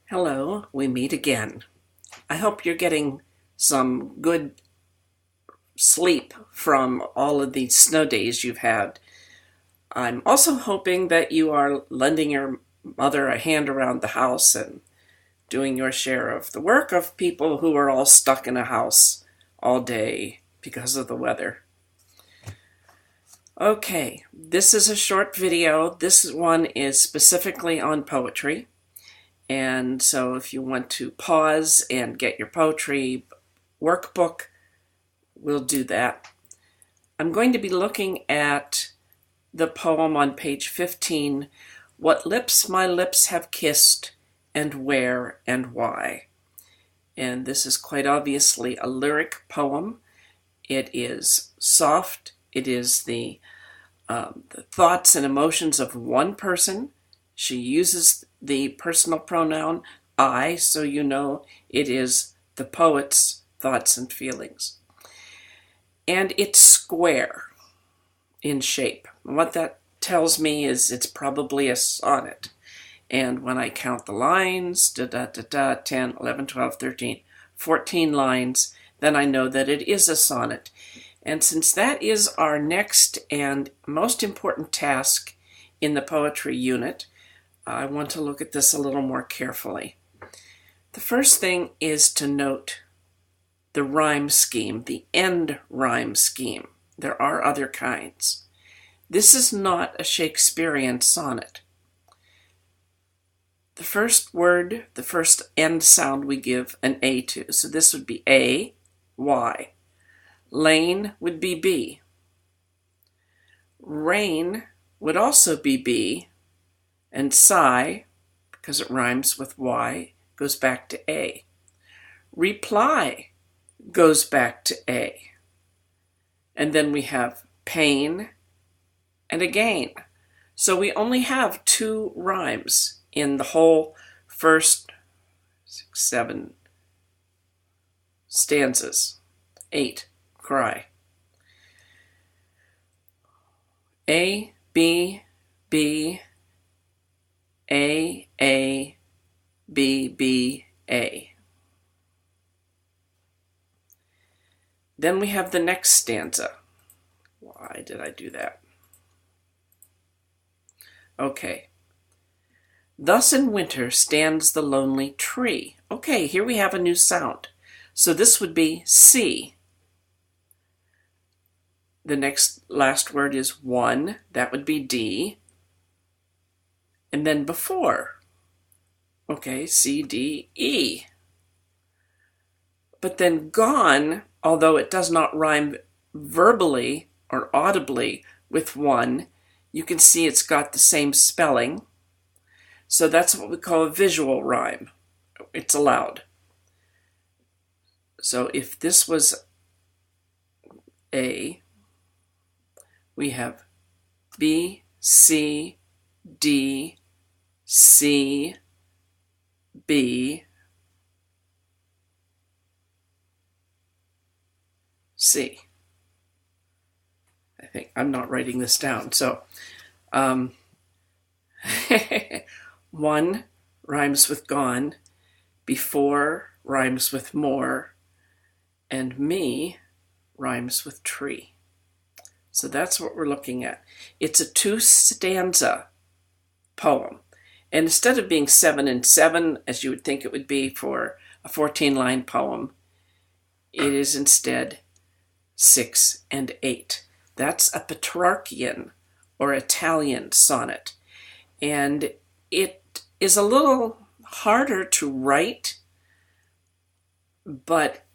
Hello, we meet again. I hope you're getting some good sleep from all of these snow days you've had. I'm also hoping that you are lending your mother a hand around the house and doing your share of the work of people who are all stuck in a house all day because of the weather. Okay, this is a short video. This one is specifically on poetry. And so if you want to pause and get your poetry workbook, we'll do that. I'm going to be looking at the poem on page 15, What Lips My Lips Have Kissed, and Where and Why. And this is quite obviously a lyric poem. It is soft. It is the thoughts and emotions of one person. She uses the personal pronoun I, so you know it is the poet's thoughts and feelings. And it's square in shape. What that tells me is it's probably a sonnet. And when I count the lines, 10, 11, 12, 13, 14 lines, then I know that it is a sonnet. And since that is our next and most important task in the poetry unit, I want to look at this a little more carefully. The first thing is to note the rhyme scheme, the end rhyme scheme. There are other kinds. This is not a Shakespearean sonnet. The first word, the first end sound we give an A to. So this would be A, Y. Lane would be B. Rain would also be B. And sigh, because it rhymes with Y, goes back to A. Reply goes back to A. And then we have pain and again. So we only have two rhymes in the whole first 6, 7 stanzas. 8, cry. A, B, B, A, B, B, A. Then we have the next stanza. Why did I do that? Okay. Thus in winter stands the lonely tree. Okay, here we have a new sound. So this would be C. The last word is one. That would be D. And then before. Okay, C, D, E. But then gone, although it does not rhyme verbally or audibly with one, you can see it's got the same spelling. So that's what we call a visual rhyme. It's allowed. So if this was A, we have B, C, D, C, B, C. I think I'm not writing this down. So one rhymes with gone, before rhymes with more, and me rhymes with tree. So that's what we're looking at. It's a 2-stanza poem. And instead of being 7 and 7, as you would think it would be for a 14-line poem, it is instead 6 and 8. That's a Petrarchian or Italian sonnet. And it is a little harder to write, but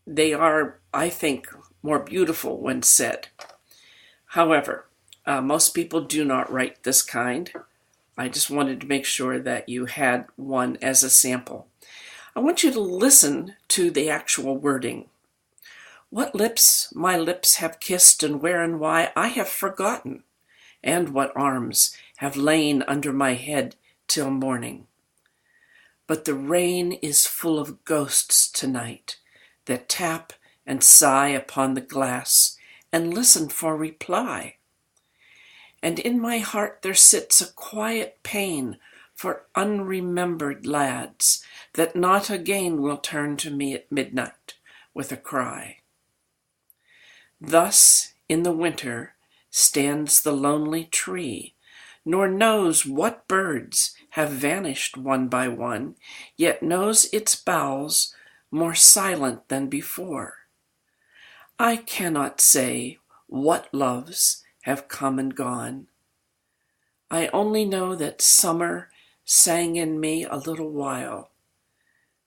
they are, I think, more beautiful when said. However, most people do not write this kind. I just wanted to make sure that you had one as a sample. I want you to listen to the actual wording. What lips my lips have kissed and where and why I have forgotten, and what arms have lain under my head till morning. But the rain is full of ghosts tonight that tap and sigh upon the glass and listen for reply. And in my heart there sits a quiet pain for unremembered lads that not again will turn to me at midnight with a cry. Thus in the winter stands the lonely tree, nor knows what birds have vanished one by one, yet knows its boughs more silent than before. I cannot say what loves have come and gone. I only know that summer sang in me a little while,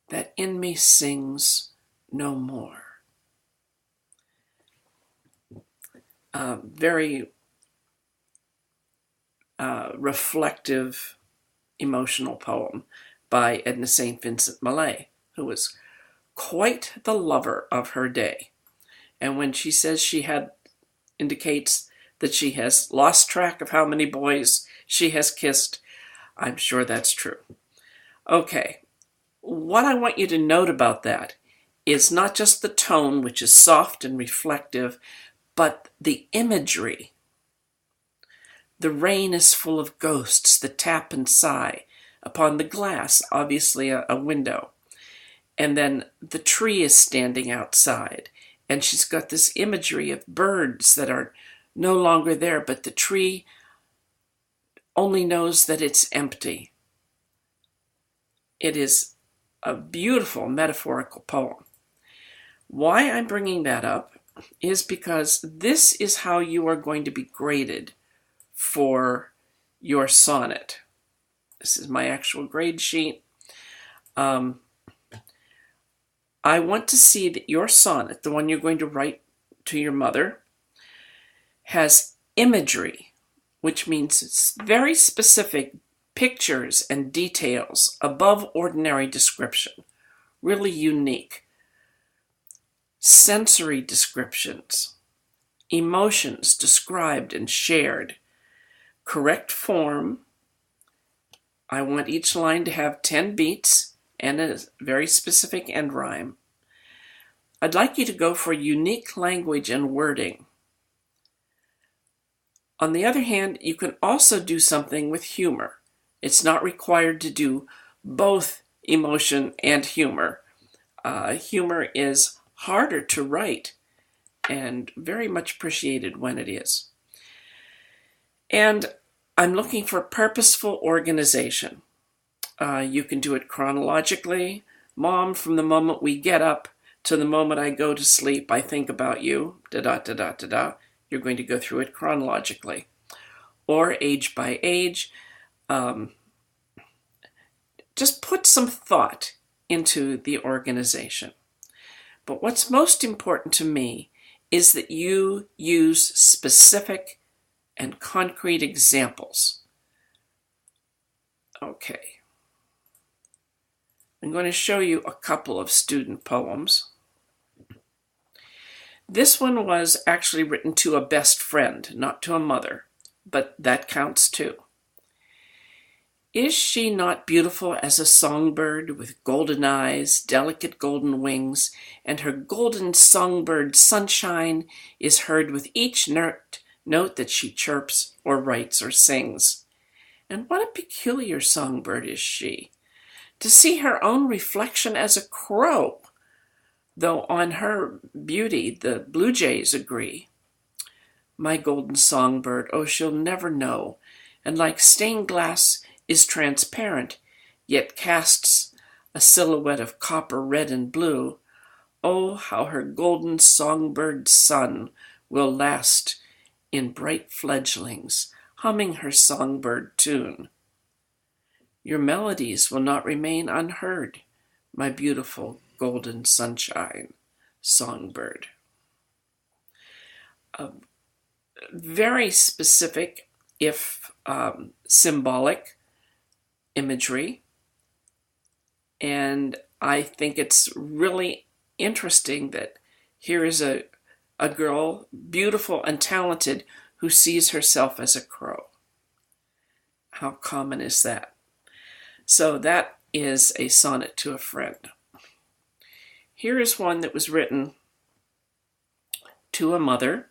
that in me sings no more. Very reflective, emotional poem by Edna St. Vincent Millay, who was quite the lover of her day. And when she says indicates that she has lost track of how many boys she has kissed, I'm sure that's true. Okay, what I want you to note about that is not just the tone, which is soft and reflective, but the imagery. The rain is full of ghosts that tap and sigh upon the glass, obviously a window. And then the tree is standing outside, and she's got this imagery of birds that are no longer there, but the tree only knows that it's empty. It is a beautiful metaphorical poem. Why I'm bringing that up is because this is how you are going to be graded for your sonnet. This is my actual grade sheet. I want to see that your sonnet, the one you're going to write to your mother, has imagery, which means it's very specific pictures and details above ordinary description, really unique. Sensory descriptions, emotions described and shared, correct form. I want each line to have 10 beats and a very specific end rhyme. I'd like you to go for unique language and wording. On the other hand, you can also do something with humor. It's not required to do both emotion and humor. Humor is harder to write and very much appreciated when it is. And I'm looking for purposeful organization. You can do it chronologically. Mom, from the moment we get up to the moment I go to sleep, I think about you, da-da-da-da-da-da. You're going to go through it chronologically. Or age by age. Just put some thought into the organization. But what's most important to me is that you use specific and concrete examples. Okay. I'm going to show you a couple of student poems. This one was actually written to a best friend, not to a mother, but that counts too. Is she not beautiful as a songbird with golden eyes, delicate golden wings, and her golden songbird sunshine is heard with each note that she chirps or writes or sings? And what a peculiar songbird is she, to see her own reflection as a crow, though on her beauty the blue jays agree. My golden songbird, oh, she'll never know, and like stained glass is transparent, yet casts a silhouette of copper, red, and blue. Oh, how her golden songbird sun will last in bright fledglings, humming her songbird tune. Your melodies will not remain unheard, my beautiful golden sunshine songbird. Very specific, if symbolic, imagery, and I think it's really interesting that here is a girl, beautiful and talented, who sees herself as a crow. How common is that? So that is a sonnet to a friend. Here is one that was written to a mother.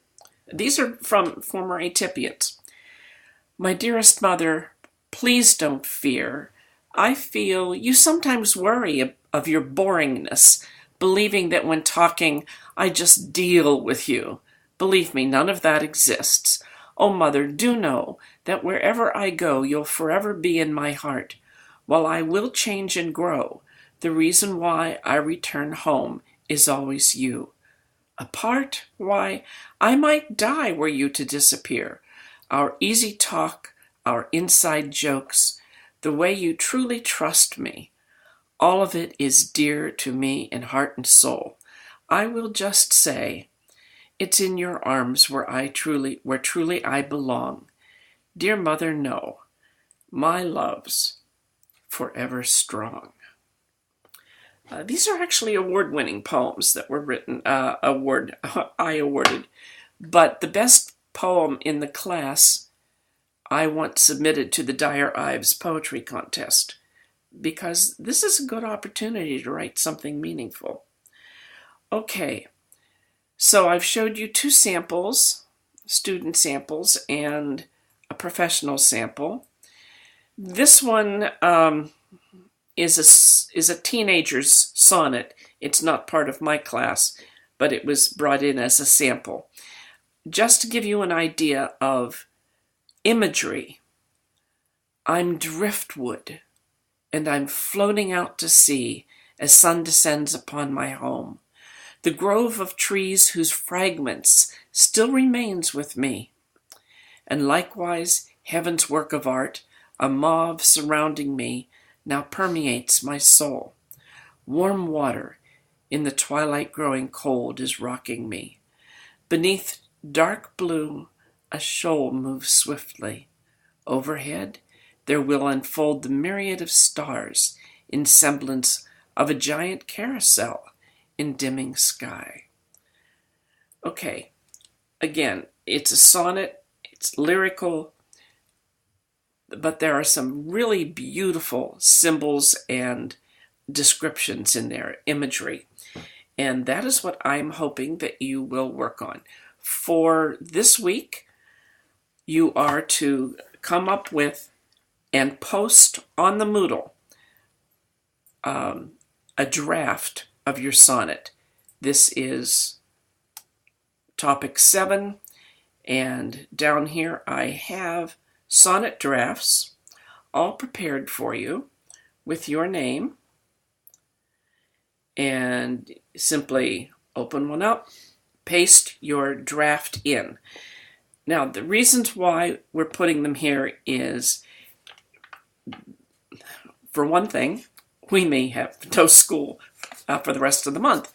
These are from former atypians. My dearest mother, please don't fear. I feel you sometimes worry of your boringness, believing that when talking, I just deal with you. Believe me, none of that exists. Oh, Mother, do know that wherever I go, you'll forever be in my heart. While I will change and grow, the reason why I return home is always you. Apart? Why, I might die were you to disappear. Our easy talk, our inside jokes, the way you truly trust me, all of it is dear to me in heart and soul. I will just say, it's in your arms where truly I belong. Dear Mother, know, my love's forever strong. These are actually award-winning poems that were written, I awarded. But the best poem in the class I once submitted to the Dyer Ives Poetry Contest, because this is a good opportunity to write something meaningful. Okay, so I've showed you two samples, student samples and a professional sample. This one is a teenager's sonnet. It's not part of my class, but it was brought in as a sample. Just to give you an idea of imagery, I'm driftwood, and I'm floating out to sea as sun descends upon my home. The grove of trees whose fragments still remains with me. And likewise, heaven's work of art, a mauve surrounding me, now permeates my soul. Warm water, in the twilight growing cold, is rocking me. Beneath dark blue, a shoal moves swiftly. Overhead, there will unfold the myriad of stars in semblance of a giant carousel in dimming sky. Okay, again, it's a sonnet, it's lyrical, but there are some really beautiful symbols and descriptions in there, imagery. And that is what I'm hoping that you will work on. For this week, you are to come up with and post on the Moodle a draft of your sonnet. This is topic 7, and down here I have sonnet drafts all prepared for you with your name, and simply open one up, paste your draft in. Now, the reasons why we're putting them here is, for one thing, we may have no school for the rest of the month.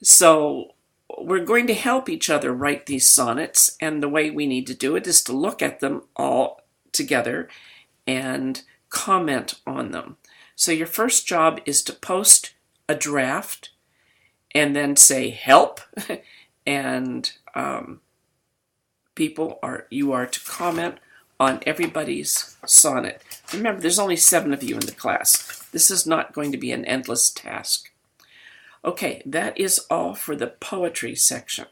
So we're going to help each other write these sonnets, and the way we need to do it is to look at them all together and comment on them. So your first job is to post a draft and then say help, and you are to comment on everybody's sonnet. Remember, there's only 7 of you in the class. This is not going to be an endless task. Okay, that is all for the poetry section.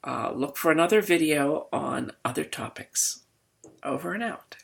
Look for another video on other topics. Over and out.